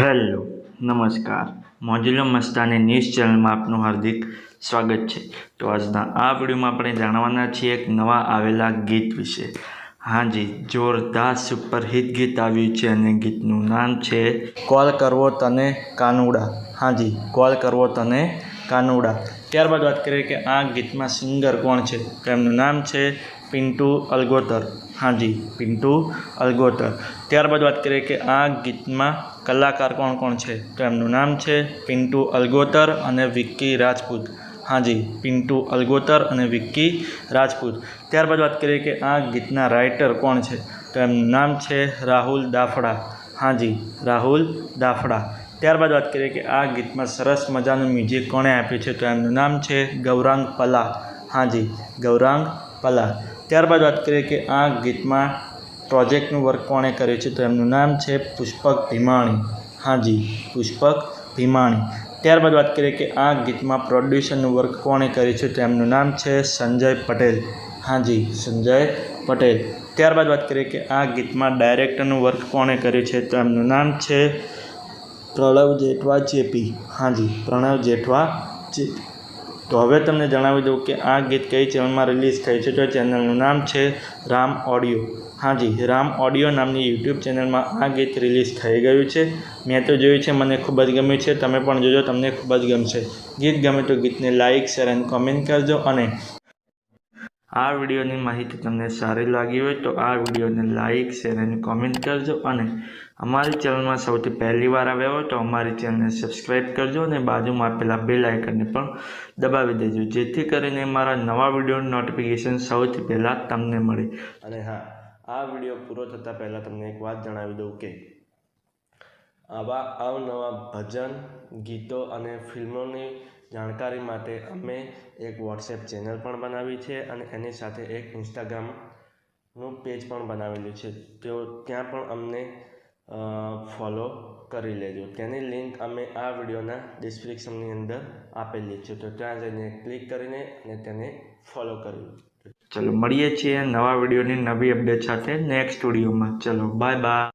Hello નમસ્કાર મોજુલો Mastani news ચેનલમાં આપનું હાર્દિક સ્વાગત છે। તો આજના આ વિડીયોમાં આપણે જાણવાના છીએ એક નવા આવેલા ગીત વિશે। હાજી, જોરદાર સુપરહિટ ગીત આવ્યું છે અને ગીતનું નામ છે કોલ કરવો તને કાનુડા। હાજી, કોલ કરવો તને કાનુડા। ત્યારબાદ વાત કરીએ કે આ ગીતમાં સિંગર કોણ છે, તો એમનું નામ છે પિન્ટુ અલગોતર। હાજી, પિન્ટુ અલગોતર। ત્યારબાદ વાત કરીએ કે આ ગીતમાં કલાકાર કોણ કોણ છે, તો એમનું નામ છે પિન્ટુ અલગોતર અને વિક્કી રાજપૂત। હાજી, પિન્ટુ અલગોતર અને વિક્કી રાજપૂત। ત્યારબાદ વાત કરીએ કે આ ગીતના રાઇટર કોણ છે, તો એમનું નામ છે રાહુલ દાફડા। હાજી, રાહુલ દાફડા। ત્યારબાદ વાત કરીએ કે આ ગીતમાં સરસ મજાનું મ્યુઝિક કોણે આપ્યું છે, તો એમનું નામ છે ગૌરાંગ પલા। હાજી, ગૌરાંગ પલા। ત્યારબાદ વાત કરીએ કે આ ગીતમાં પ્રોજેક્ટનું વર્ક કોણે કર્યું છે, તો એમનું નામ છે પુષ્પક ભીમાણી। હાજી, પુષ્પક ભીમાણી। ત્યારબાદ વાત કરીએ કે આ ગીતમાં પ્રોડ્યુસરનું વર્ક કોણે કર્યું છે, તો એમનું નામ છે સંજય પટેલ। હાજી, સંજય પટેલ। ત્યારબાદ વાત કરીએ કે આ ગીતમાં ડાયરેક્ટરનું વર્ક કોણે કર્યું છે, તો એમનું નામ છે પ્રણવ જેઠવા જેપી। હાજી, પ્રણવ જેઠવા જેપી। તો હવે તમને જણાવી દઉં કે આ ગીત કઈ ચેનલમાં રિલીઝ થયું છે, તો ચેનલનું નામ છે રામ ઓડિયો। હાજી, રામ ઓડિયો નામની યુટ્યુબ ચેનલમાં આ ગીત રિલીઝ થઈ ગયું છે। મેં તો જોયું છે, મને ખૂબ જ ગમ્યું છે, તમે પણ જોજો, તમને ખૂબ જ ગમશે। ગીત ગમે તો ગીતને લાઇક, શેર અને કોમેન્ટ કરજો અને આ વિડીયોની માહિતી તમને સારી લાગી હોય તો આ વિડીયોને લાઇક, શેર અને કોમેન્ટ કરજો અને અમારી ચેનલમાં સૌથી પહેલી વાર આવ્યા હોય તો અમારી ચેનલને સબસ્ક્રાઈબ કરજો અને બાજુમાં આપેલા બેલ આઇકનને પણ દબાવી દેજો, જેથી કરીને મારા નવા વિડીયોની નોટિફિકેશન સૌથી પહેલાં તમને મળે। અને હા, આ વિડીયો પૂરો થતાં પહેલાં તમને એક વાત જણાવી દઉં કે આવા અવનવા ભજન, ગીતો અને ફિલ્મોની જાણકારી માટે અમે એક વોટ્સએપ ચેનલ પણ બનાવી છે અને એની સાથે એક ઇન્સ્ટાગ્રામનું પેજ પણ બનાવેલું છે, તો ત્યાં પણ અમને ફોલો કરી લેજો। તેની લિંક અમે આ વિડીયોના ડિસ્ક્રિપ્શનની અંદર આપેલી છે, તો ત્યાં જઈને ક્લિક કરીને અને તેને ફોલો કરી લો। ચલો મળીએ છીએ નવા વિડીયોની નવી અપડેટ સાથે નેક્સ્ટ વિડીયોમાં। ચલો બાય બાય।